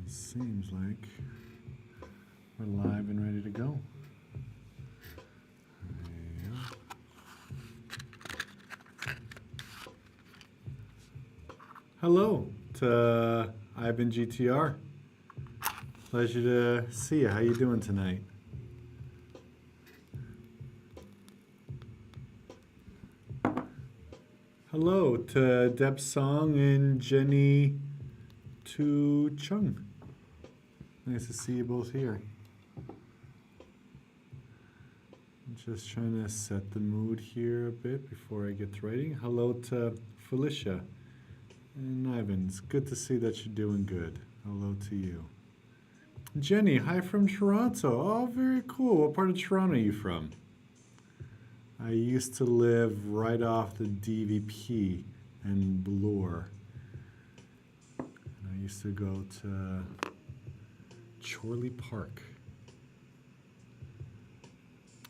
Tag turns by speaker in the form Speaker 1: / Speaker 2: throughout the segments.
Speaker 1: Seems like we're live and ready to go. Hello to Ivan GTR. Pleasure to see you. How you doing tonight? Hello to Deb Song and Jenny Tu Chung. Nice to see you both here. I'm just trying to set the mood here a bit before I get to writing. Hello to Felicia and Ivan. It's good to see that you're doing good. Hello to you. Jenny, hi from Toronto. Oh, very cool. What part of Toronto are you from? I used to live right off the DVP and Bloor. I used to go to Chorley Park.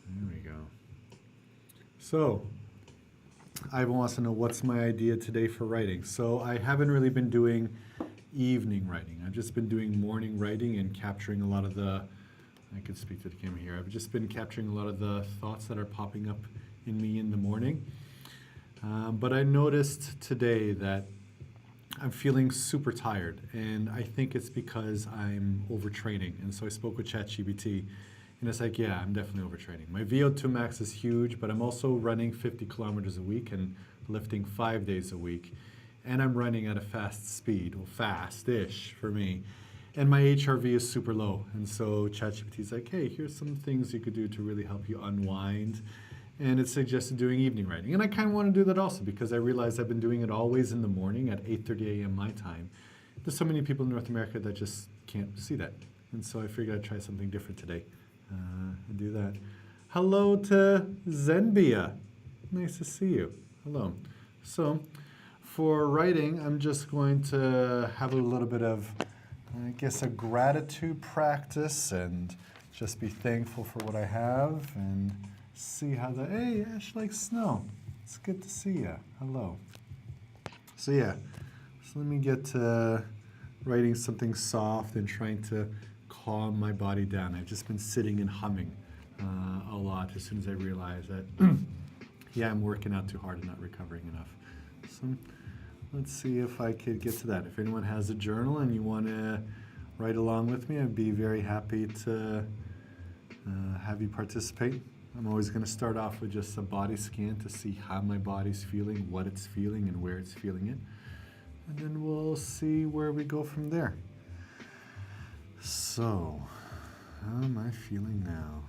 Speaker 1: There we go. So, Ivan wants to know what's my idea today for writing. So I haven't really been doing evening writing. I've just been doing morning writing and capturing a lot of the, I could speak to the camera here. I've just been capturing a lot of the thoughts that are popping up in me in the morning. But I noticed today that I'm feeling super tired, and I think it's because I'm overtraining. And so I spoke with ChatGPT, and it's like, yeah, I'm definitely overtraining. My VO2 max is huge, but I'm also running 50 kilometers a week and lifting 5 days a week. And I'm running at a fast speed, well, fast-ish for me. And my HRV is super low. And so ChatGPT is like, hey, here's some things you could do to really help you unwind. And it suggested doing evening writing. And I kind of want to do that also because I realized I've been doing it always in the morning at 8:30 a.m. my time. There's so many people in North America that just can't see that. And so I figured I'd try something different today and do that. Hello to Zenbia. Nice to see you. Hello. So for writing, I'm just going to have a little bit of, I guess, a gratitude practice and just be thankful for what I have and see how the, hey, Ash likes snow. It's good to see you. Hello. So yeah, so let me get to writing something soft and trying to calm my body down. I've just been sitting and humming a lot as soon as I realized that, yeah, I'm working out too hard and not recovering enough. So let's see if I could get to that. If anyone has a journal and you want to write along with me, I'd be very happy to have you participate. I'm always going to start off with just a body scan to see how my body's feeling, what it's feeling, and where it's feeling it. And then we'll see where we go from there. So, how am I feeling now?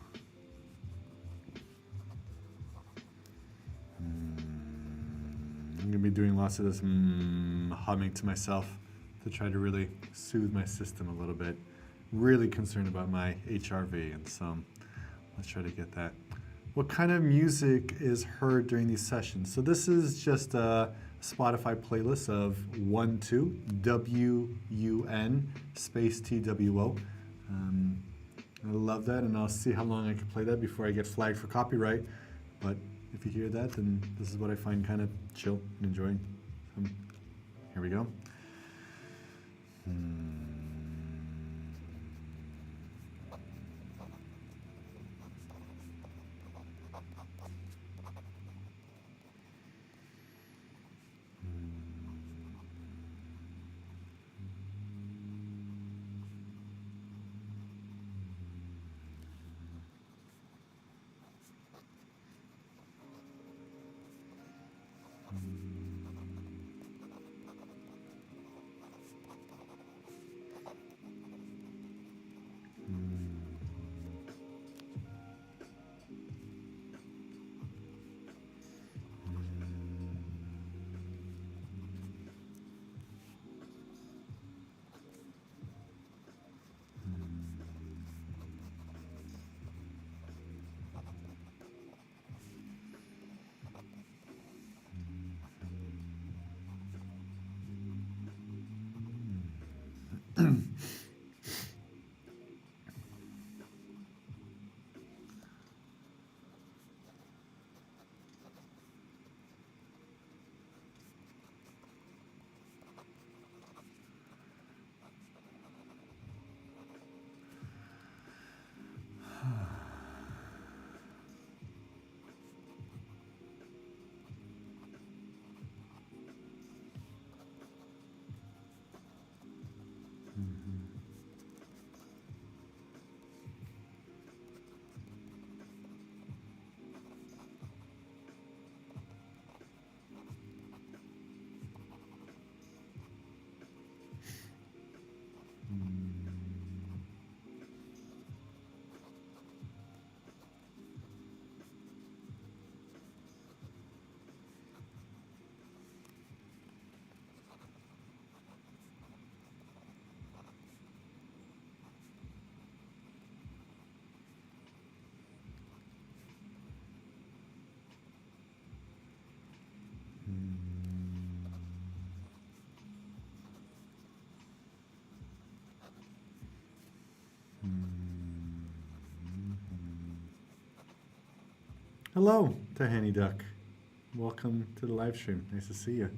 Speaker 1: I'm going to be doing lots of this humming to myself to try to really soothe my system a little bit. Really concerned about my HRV, and so let's try to get that. What kind of music is heard during these sessions? So this is just a Spotify playlist of 1-2 WUN space TWO. I love that, and I'll see how long I can play that before I get flagged for copyright. But if you hear that, then this is what I find kind of chill and enjoying. Here we go. Mhm. Hello, Tahani Duck. Welcome to the live stream. Nice to see you.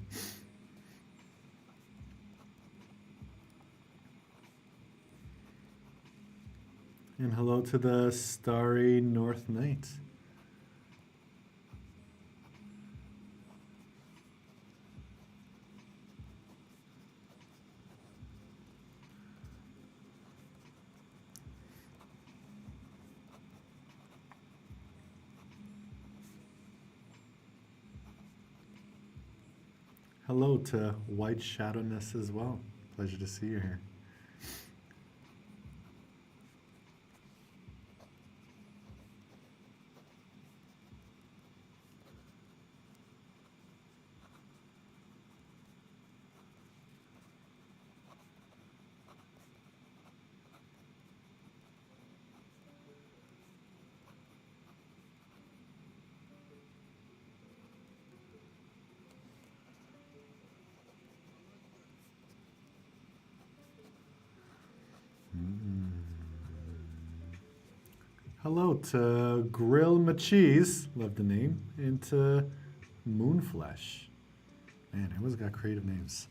Speaker 1: And hello to the Starry North Night. Hello to White Shadowness as well. Pleasure to see you here. Hello to Grill Macheese, love the name, and to Moonflesh. Man, everyone's got creative names.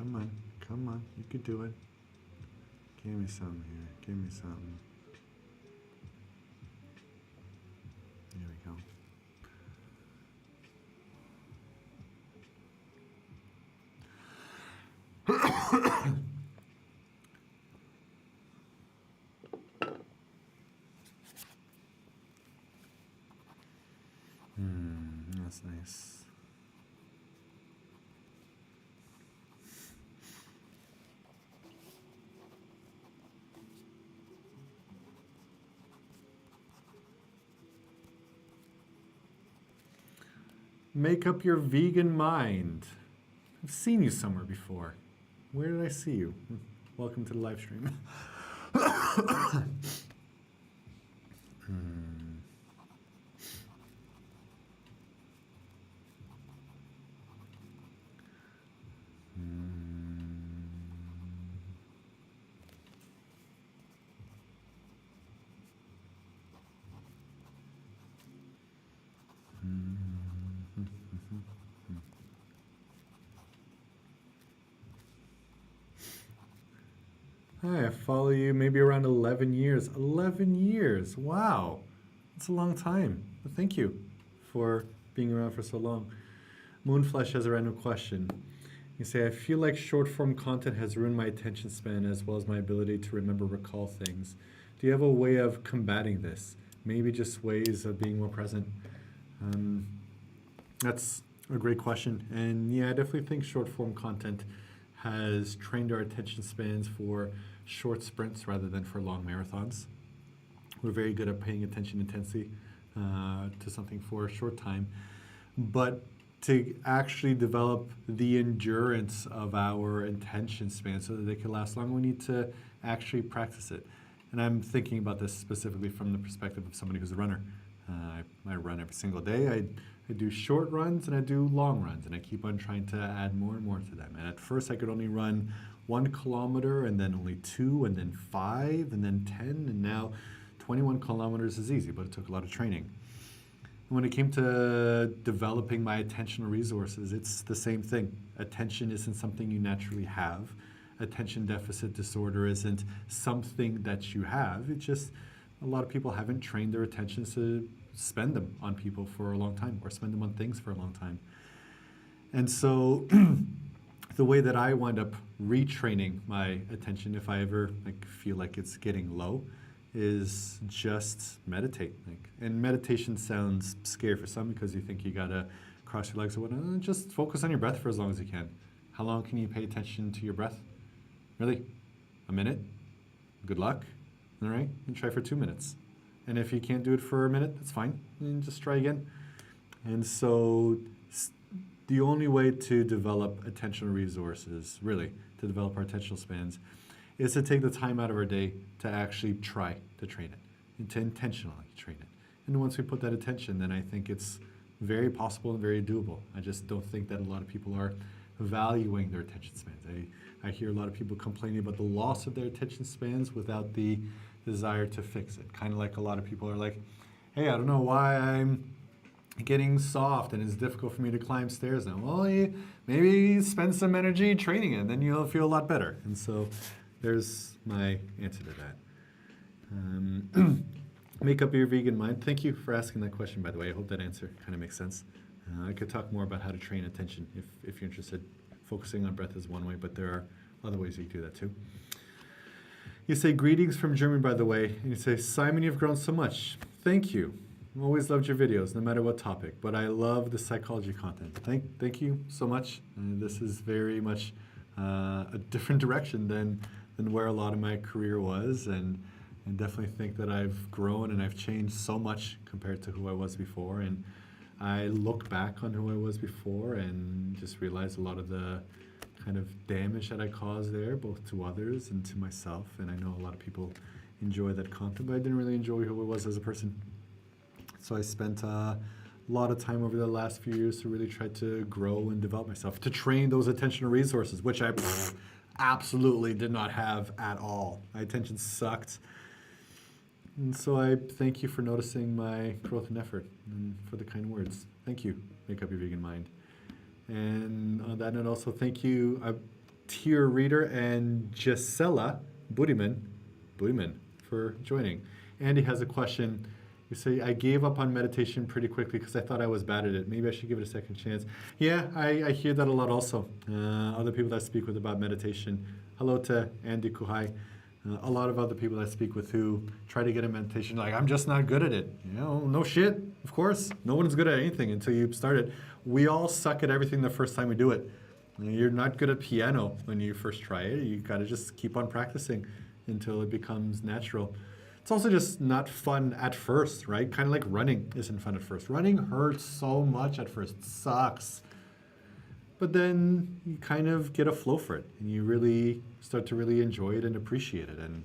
Speaker 1: Come on, come on, you could do it. Give me something here, give me something. There we go. That's nice. Make up your vegan mind. I've seen you somewhere before. Where did I see you? Welcome to the live stream. Hi, I follow you maybe around 11 years. 11 years, wow. That's a long time. But thank you for being around for so long. Moonflesh has a random question. You say, I feel like short form content has ruined my attention span as well as my ability to recall things. Do you have a way of combating this? Maybe just ways of being more present? That's a great question. And yeah, I definitely think short form content has trained our attention spans for short sprints rather than for long marathons. We're very good at paying attention intensely to something for a short time. But to actually develop the endurance of our attention span so that they can last long, we need to actually practice it. And I'm thinking about this specifically from the perspective of somebody who's a runner. I run every single day. I do short runs and I do long runs, and I keep on trying to add more and more to them. And at first I could only run 1 kilometer, and then only 2, and then 5, and then 10, and now 21 kilometers is easy, but it took a lot of training. And when it came to developing my attentional resources, it's the same thing. Attention isn't something you naturally have. Attention deficit disorder isn't something that you have. It's just a lot of people haven't trained their attention to spend them on people for a long time, or spend them on things for a long time. And so the way that I wind up retraining my attention, if I ever feel like it's getting low, is just meditate. And meditation sounds scary for some because you think you gotta cross your legs or whatnot. Just focus on your breath for as long as you can. How long can you pay attention to your breath? Really? A minute? Good luck. All right, and try for 2 minutes. And if you can't do it for a minute, that's fine. And just try again. And so the only way to develop attentional resources, really, to develop our attentional spans, is to take the time out of our day to actually try to train it, and to intentionally train it. And once we put that attention, then I think it's very possible and very doable. I just don't think that a lot of people are valuing their attention spans. I hear a lot of people complaining about the loss of their attention spans without the desire to fix it. Kind of like a lot of people are like, hey, I don't know why I'm getting soft and it's difficult for me to climb stairs now. Well, maybe spend some energy training it, and then you'll feel a lot better. And so there's my answer to that. Make up your vegan mind. Thank you for asking that question, by the way. I hope that answer kind of makes sense. I could talk more about how to train attention if you're interested. Focusing on breath is one way, but there are other ways you can do that too. You say, greetings from Germany, by the way. And you say, Simon, you've grown so much. Thank you. I've always loved your videos, no matter what topic, but I love the psychology content. Thank you so much. This is very much a different direction than where a lot of my career was, and definitely think that I've grown and I've changed so much compared to who I was before. And I look back on who I was before and just realize a lot of the kind of damage that I caused there, both to others and to myself. And I know a lot of people enjoy that content, but I didn't really enjoy who I was as a person. So I spent a lot of time over the last few years to really try to grow and develop myself, to train those attentional resources, which I absolutely did not have at all. My attention sucked. And so I thank you for noticing my growth and effort, and for the kind words. Thank you. Make up your vegan mind. And on that note, also thank you. tier reader, and Gisela Budiman for joining. Andy has a question. You say, I gave up on meditation pretty quickly because I thought I was bad at it. Maybe I should give it a second chance. Yeah, I hear that a lot also. Other people that I speak with about meditation. Hello to Andy Kuhai. A lot of other people that I speak with who try to get a meditation, like, I'm just not good at it. No shit, of course. No one's good at anything until you start it. We all suck at everything the first time we do it. You're not good at piano when you first try it. You gotta just keep on practicing until it becomes natural. It's also just not fun at first, right? Kind of like running isn't fun at first. Running hurts so much at first. It sucks. But then you kind of get a flow for it, and you really start to really enjoy it and appreciate it. And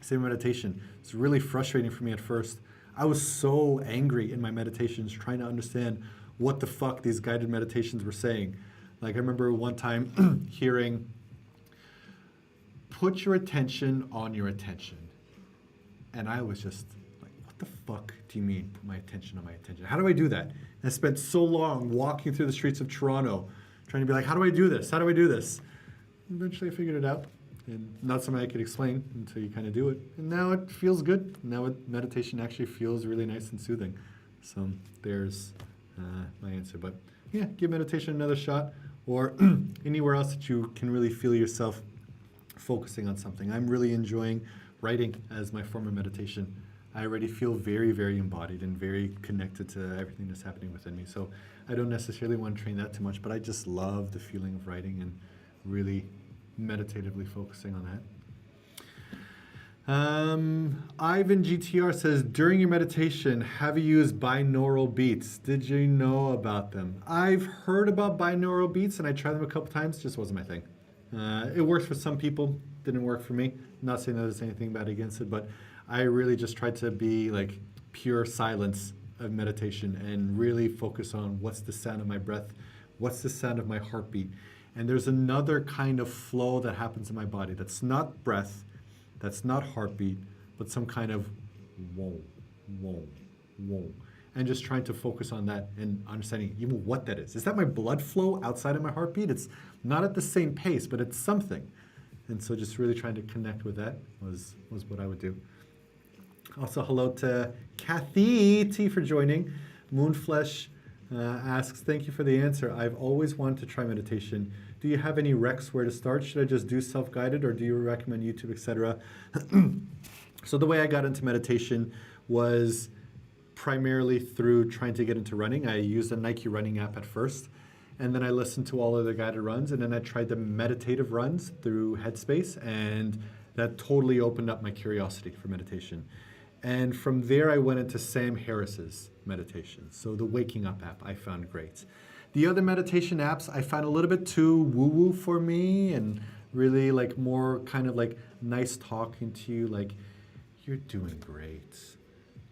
Speaker 1: same meditation. It's really frustrating for me at first. I was so angry in my meditations trying to understand what the fuck these guided meditations were saying. Like I remember one time hearing, put your attention on your attention. And I was just like, what the fuck do you mean, put my attention on my attention? How do I do that? And I spent so long walking through the streets of Toronto trying to be like, how do I do this? How do I do this? Eventually I figured it out. And not something I could explain until you kind of do it. And now it feels good. Now meditation actually feels really nice and soothing. So there's my answer. But yeah, give meditation another shot, or anywhere else that you can really feel yourself focusing on something. I'm really enjoying writing as my form of meditation. I already feel very, very embodied and very connected to everything that's happening within me. So I don't necessarily want to train that too much, but I just love the feeling of writing and really meditatively focusing on that. Ivan GTR says, during your meditation, have you used binaural beats? Did you know about them? I've heard about binaural beats and I tried them a couple times, just wasn't my thing. It works for some people, didn't work for me. Not saying that there's anything bad against it, but I really just tried to be like pure silence of meditation and really focus on what's the sound of my breath, what's the sound of my heartbeat. And there's another kind of flow that happens in my body that's not breath, that's not heartbeat, but some kind of whoa, whoa, whoa. And just trying to focus on that and understanding even what that is. Is that my blood flow outside of my heartbeat? It's not at the same pace, but it's something. And so just really trying to connect with that was what I would do. Also, hello to Kathy T for joining. Moonflesh asks, thank you for the answer. I've always wanted to try meditation. Do you have any recs where to start? Should I just do self-guided, or do you recommend YouTube, etc.? So the way I got into meditation was primarily through trying to get into running. I used a Nike running app at first, and then I listened to all of the guided runs, and then I tried the meditative runs through Headspace, and that totally opened up my curiosity for meditation. And from there, I went into Sam Harris's meditation. So the Waking Up app I found great. The other meditation apps I found a little bit too woo-woo for me, and really like more kind of like nice talking to you, like, you're doing great,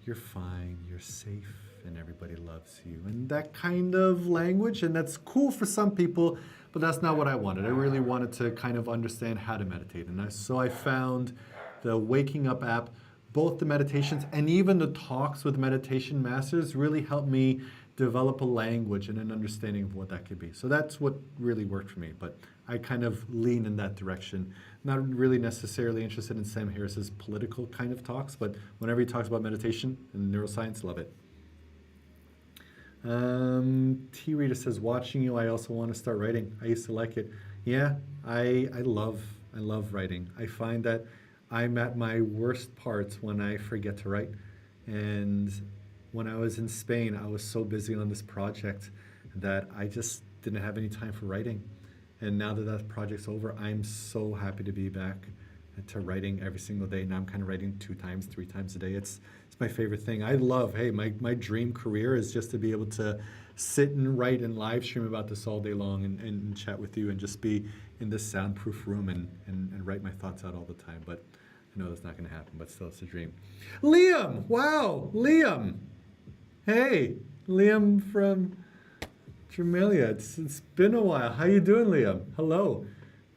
Speaker 1: you're fine, you're safe, and everybody loves you. And that kind of language, and that's cool for some people, but that's not what I wanted. I really wanted to kind of understand how to meditate. And so I found the Waking Up app. Both the meditations and even the talks with meditation masters really helped me develop a language and an understanding of what that could be. So that's what really worked for me, but I kind of lean in that direction. Not really necessarily interested in Sam Harris's political kind of talks, but whenever he talks about meditation and neuroscience, love it. T. Rita says, watching you, I also want to start writing. I used to like it. Yeah, I love writing. I find that I'm at my worst parts when I forget to write. And when I was in Spain, I was so busy on this project that I just didn't have any time for writing. And now that that project's over, I'm so happy to be back to writing every single day. Now I'm kind of writing 2 times, 3 times a day. It's my favorite thing. I love, hey, my dream career is just to be able to sit and write and live stream about this all day long and chat with you and just be in this soundproof room and write my thoughts out all the time. But I know that's not going to happen, but still, it's a dream. Liam! Wow, Liam! Hey, Liam from Jamelia. It's been a while. How you doing, Liam? Hello.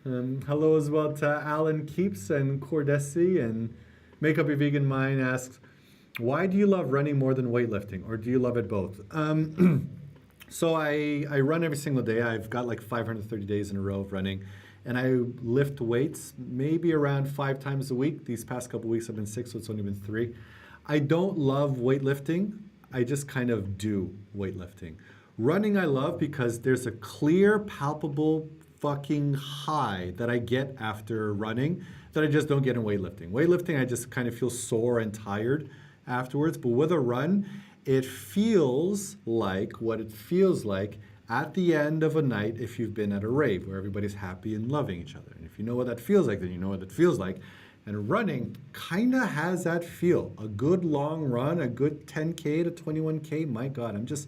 Speaker 1: Hello as well to Alan Keeps and Cordesi, and Make Up Your Vegan Mind asks, why do you love running more than weightlifting, or do you love it both? So I run every single day. I've got like 530 days in a row of running. and I lift weights maybe around 5 times a week. These past couple weeks I've been 6, so it's only been 3. I don't love weightlifting. I just kind of do weightlifting. Running I love because there's a clear, palpable fucking high that I get after running that I just don't get in weightlifting. Weightlifting, I just kind of feel sore and tired afterwards. But with a run, it feels like what it feels like at the end of a night if you've been at a rave where everybody's happy and loving each other. And if you know what that feels like, then you know what it feels like. And running kind of has that feel. A good long run, a good 10K to 21K, my God, I'm just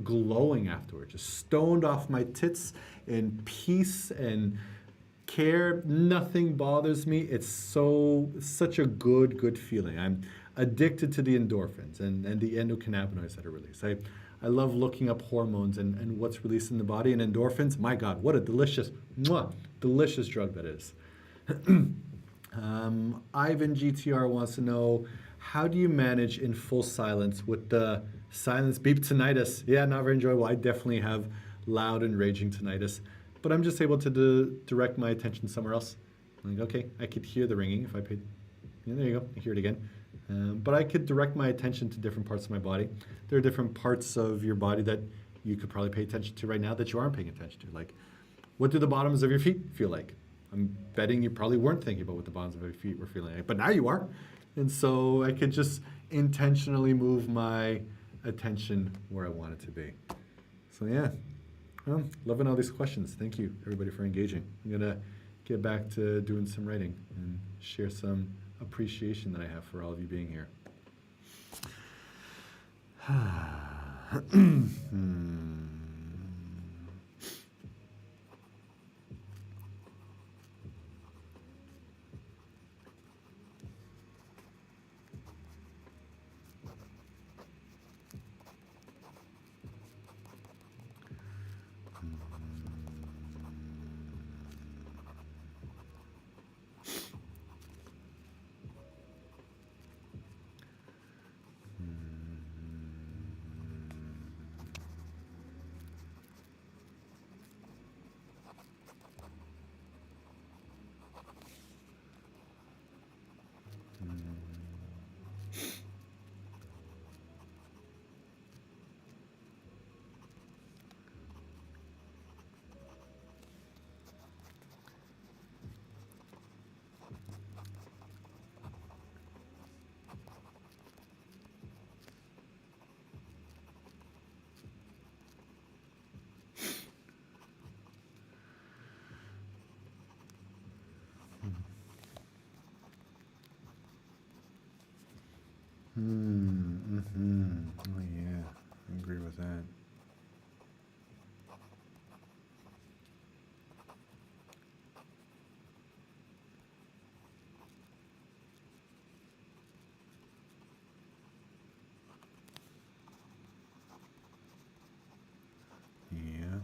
Speaker 1: glowing afterwards, just stoned off my tits in peace and care. Nothing bothers me. It's such a good feeling. I'm addicted to the endorphins and the endocannabinoids that are released. I love looking up hormones and what's released in the body, and endorphins. My God, what a delicious drug that is. Ivan GTR wants to know, how do you manage in full silence with the silence beep tinnitus? Yeah, not very enjoyable. I definitely have loud and raging tinnitus, but I'm just able to direct my attention somewhere else. I'm like, okay, I could hear the ringing if I paid. Yeah, there you go. I hear it again. But I could direct my attention to different parts of my body. There are different parts of your body that you could probably pay attention to right now that you aren't paying attention to. Like, what do the bottoms of your feet feel like? I'm betting you probably weren't thinking about what the bottoms of your feet were feeling like, but now you are. And so I could just intentionally move my attention where I want it to be. So yeah, well, loving all these questions. Thank you, everybody, for engaging. I'm gonna get back to doing some writing and share some appreciation that I have for all of you being here. Oh yeah, I agree with that. Yeah.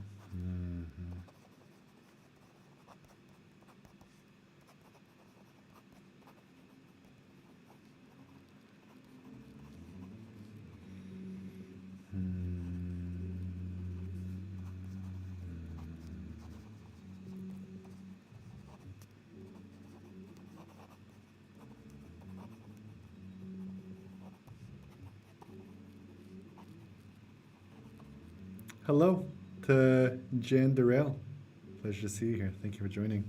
Speaker 1: Hello to Jan Durrell. Pleasure to see you here. Thank you for joining.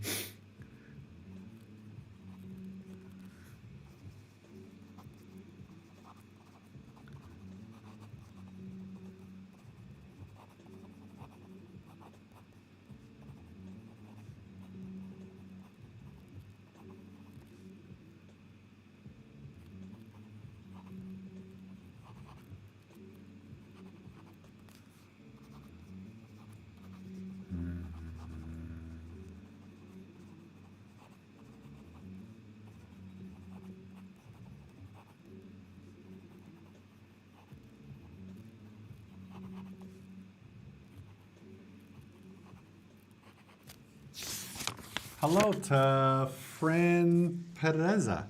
Speaker 1: Hello to Fran Pereza.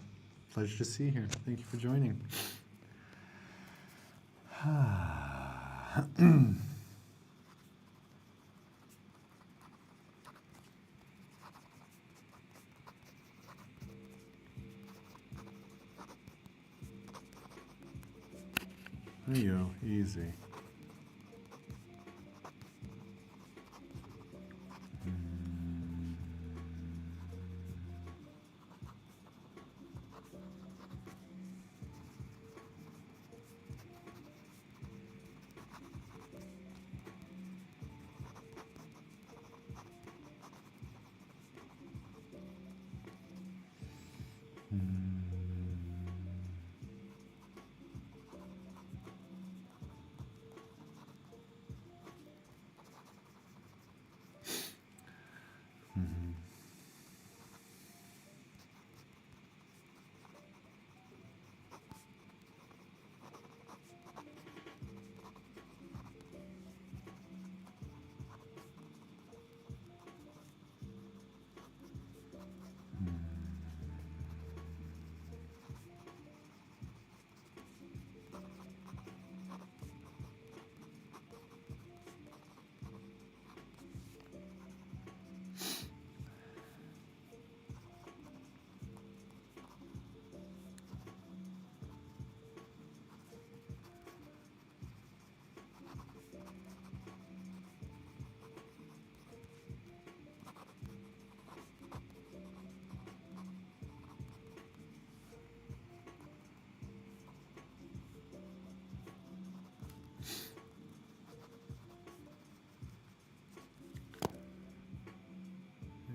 Speaker 1: Pleasure to see you here. Thank you for joining. There you go. Easy.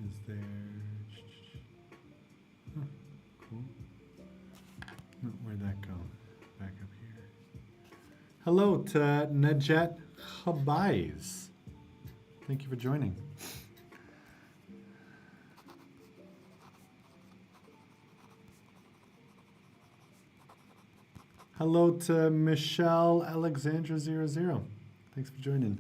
Speaker 1: Is there? Huh, cool. Oh, where'd that go? Back up here. Hello to Najat Khabais. Thank you for joining. Hello to Michelle Alexandra 00. Thanks for joining.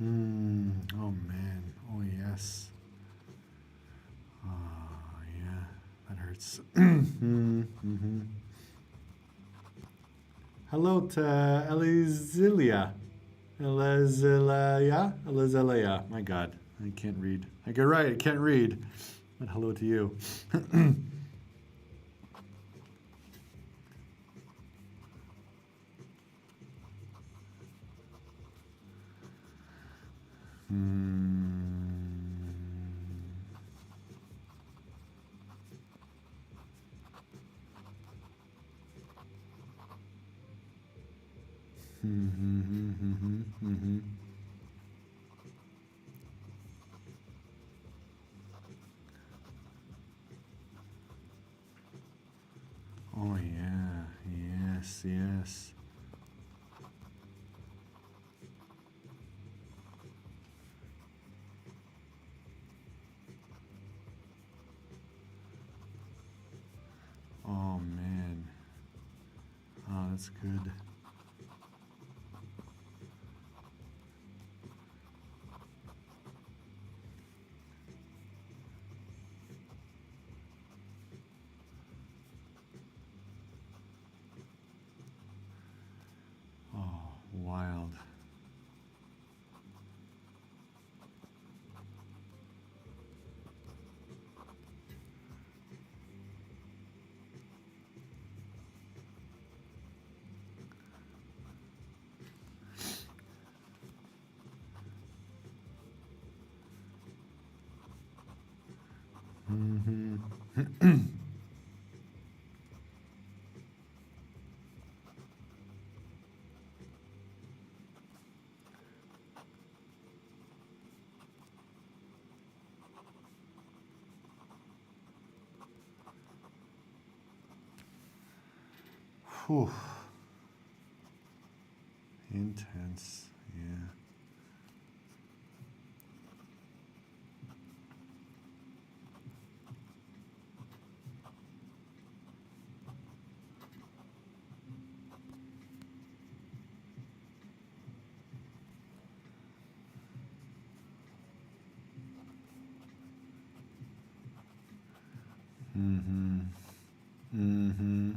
Speaker 1: Oh man. Oh yes. Oh yeah. That hurts. Hello to Elizilia. Elizilia. My God. I can't read. I get right. I can't read. But hello to you. Oh yeah. Yes, yes. Oh man. Oh, that's good. Oh, wild. Whew. Intense. Yeah. Mm-hmm. Mm-hmm.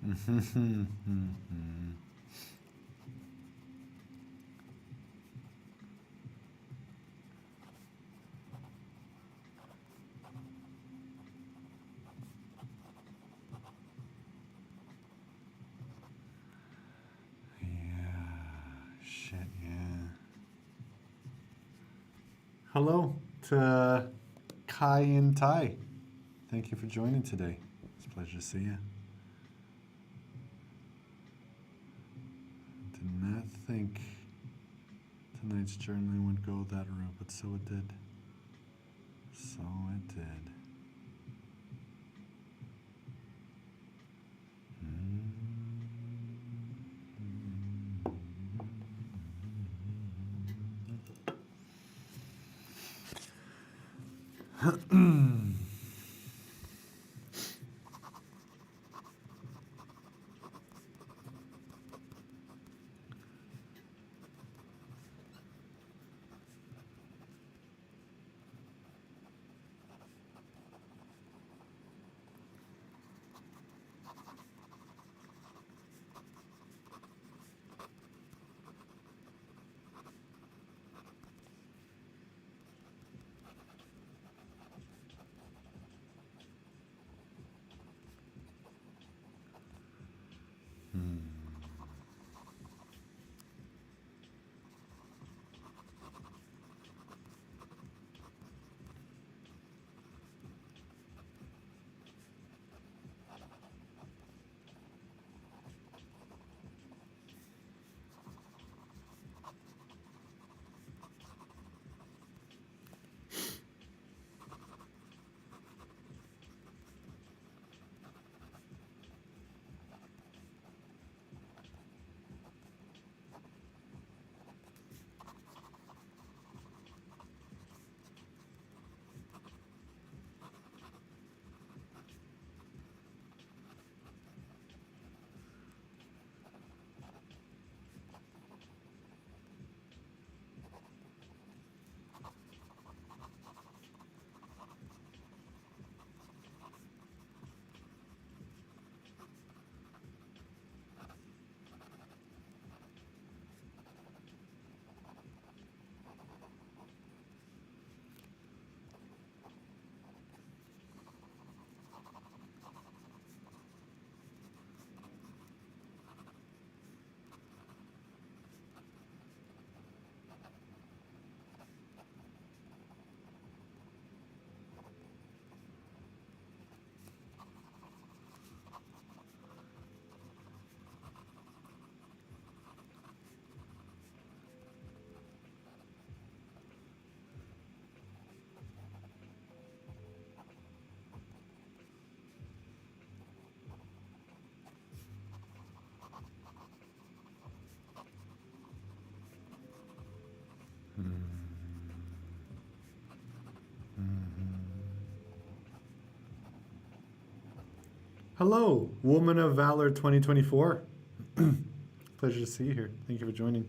Speaker 1: Mm-hmm. Mm-hmm. Yeah. Shit, yeah. Hello to Kai and Tai. Thank you for joining today. It's a pleasure to see you. Did not think tonight's journaling would go that route, but so it did. So it did. Hello, Woman of Valor 2024. Pleasure to see you here. Thank you for joining.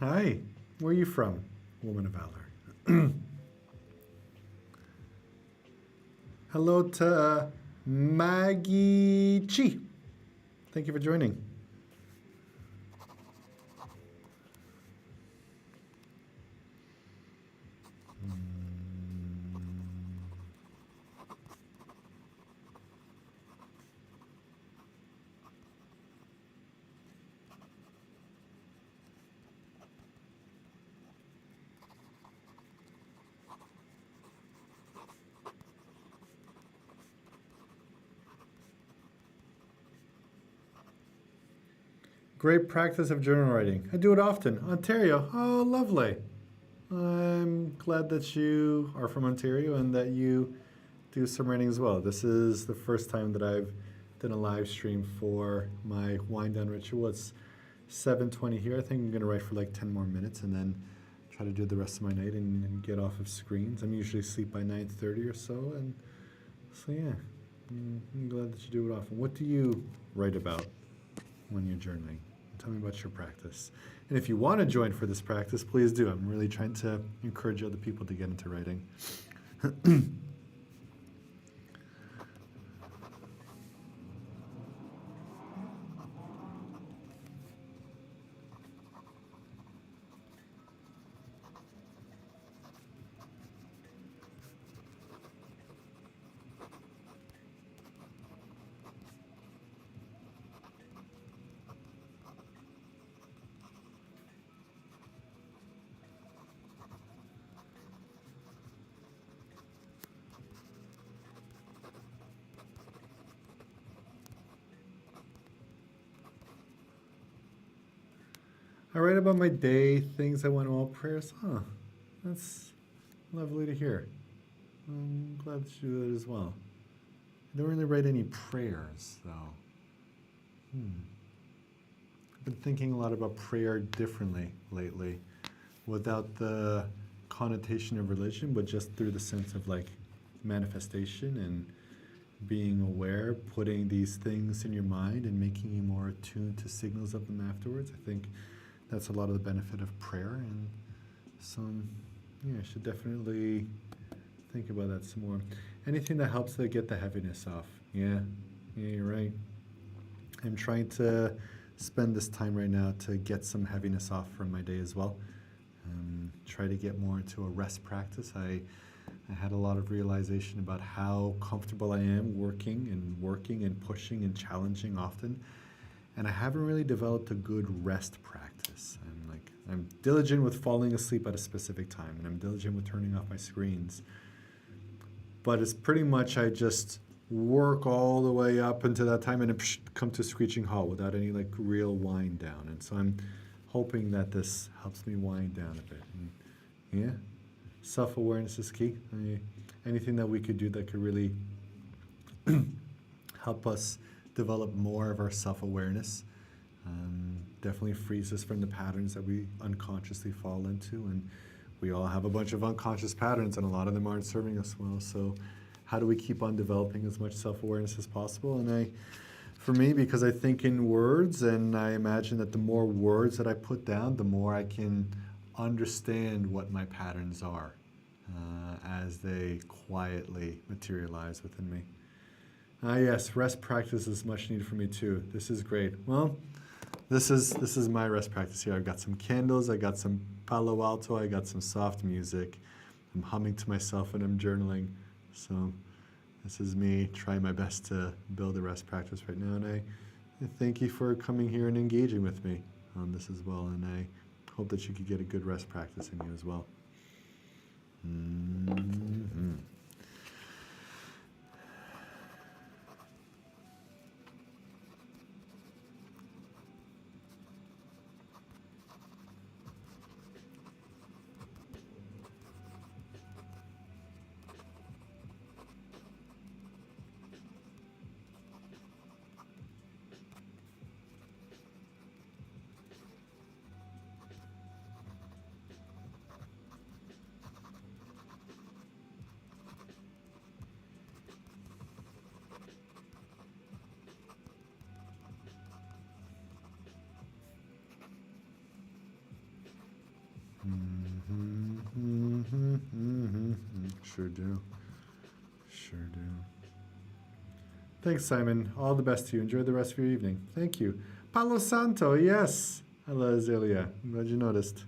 Speaker 1: Hi, where are you from, Woman of Valor? Hello to Maggie Chi. Thank you for joining. Great practice of journal writing. I do it often. Ontario. Oh, lovely. I'm glad that you are from Ontario and that you do some writing as well. This is the first time that I've than a live stream for my wind down ritual. It's 7:20 here. I think I'm gonna write for like 10 more minutes and then try to do the rest of my night and get off of screens. I'm usually asleep by 9:30 or so, and so yeah, I'm glad that you do it often. What do you write about when you're journaling? Tell me about your practice. And if you want to join for this practice, please do. I'm really trying to encourage other people to get into writing. I write about my day, things I want, all prayers. Huh, that's lovely to hear. I'm glad that you do that as well. I don't really write any prayers, though. I've been thinking a lot about prayer differently lately, without the connotation of religion, but just through the sense of like manifestation and being aware, putting these things in your mind and making you more attuned to signals of them afterwards. I think that's a lot of the benefit of prayer, and some, yeah, I should definitely think about that some more. Anything that helps to get the heaviness off. Yeah, you're right. I'm trying to spend this time right now to get some heaviness off from my day as well. Try to get more into a rest practice. I had a lot of realization about how comfortable I am working and pushing and challenging often. And I haven't really developed a good rest practice. I'm diligent with falling asleep at a specific time, and I'm diligent with turning off my screens. But it's pretty much I just work all the way up until that time and then come to a screeching halt without any like real wind down. And so I'm hoping that this helps me wind down a bit. And yeah, self-awareness is key. Anything that we could do that could really help us develop more of our self-awareness definitely frees us from the patterns that we unconsciously fall into. And we all have a bunch of unconscious patterns, and a lot of them aren't serving us well. So how do we keep on developing as much self-awareness as possible? And for me, because I think in words, and I imagine that the more words that I put down, the more I can understand what my patterns are as they quietly materialize within me. Yes, rest practice is much needed for me too. This is great. Well, this is my rest practice here. I've got some candles, I got some Palo Alto, I got some soft music. I'm humming to myself and I'm journaling. So this is me trying my best to build a rest practice right now. And I thank you for coming here and engaging with me on this as well. And I hope that you could get a good rest practice in you as well. Mm-hmm. Sure do. Sure do. Thanks, Simon. All the best to you. Enjoy the rest of your evening. Thank you. Palo Santo, yes. Hello, Azelia. I'm glad you noticed.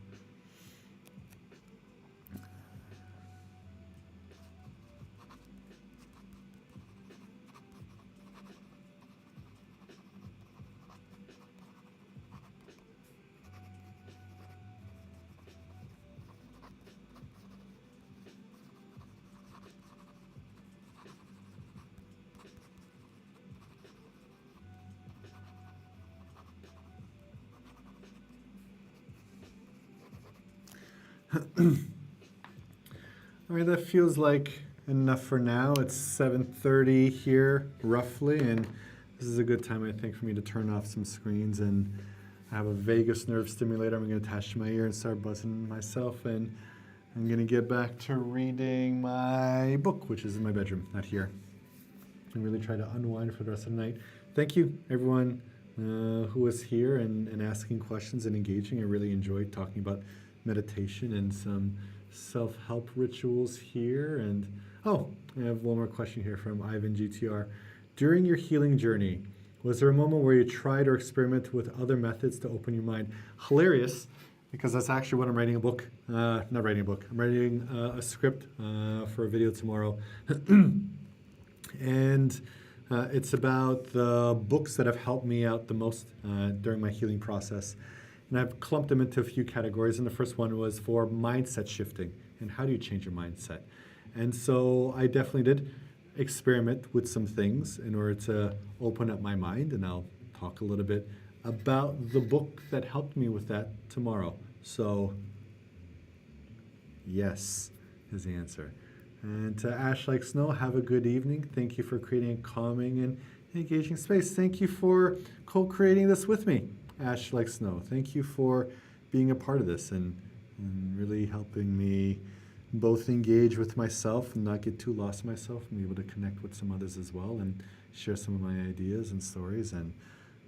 Speaker 1: All right, that feels like enough for now. It's 7:30 here, roughly, and this is a good time, I think, for me to turn off some screens, and I have a vagus nerve stimulator I'm going to attach to my ear and start buzzing myself, and I'm going to get back to reading my book, which is in my bedroom, not here, and really try to unwind for the rest of the night. Thank you, everyone who was here and asking questions and engaging. I really enjoyed talking about meditation and some self-help rituals here. And oh, I have one more question here from Ivan GTR. During your healing journey, was there a moment where you tried or experimented with other methods to open your mind? Hilarious, because that's actually what I'm writing a book. Not writing a book. I'm writing a script for a video tomorrow. And it's about the books that have helped me out the most during my healing process. And I've clumped them into a few categories. And the first one was for mindset shifting. And how do you change your mindset? And so I definitely did experiment with some things in order to open up my mind. And I'll talk a little bit about the book that helped me with that tomorrow. So, yes is the answer. And to Ash Like Snow, have a good evening. Thank you for creating a calming and engaging space. Thank you for co-creating this with me, Ash Like Snow. Thank you for being a part of this and really helping me both engage with myself and not get too lost in myself and be able to connect with some others as well and share some of my ideas and stories. And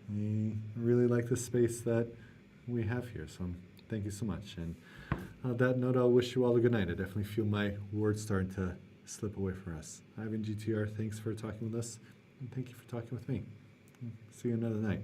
Speaker 1: I really like the space that we have here. So thank you so much. And on that note, I'll wish you all a good night. I definitely feel my words starting to slip away for us. Ivan GTR, thanks for talking with us. And thank you for talking with me. See you another night.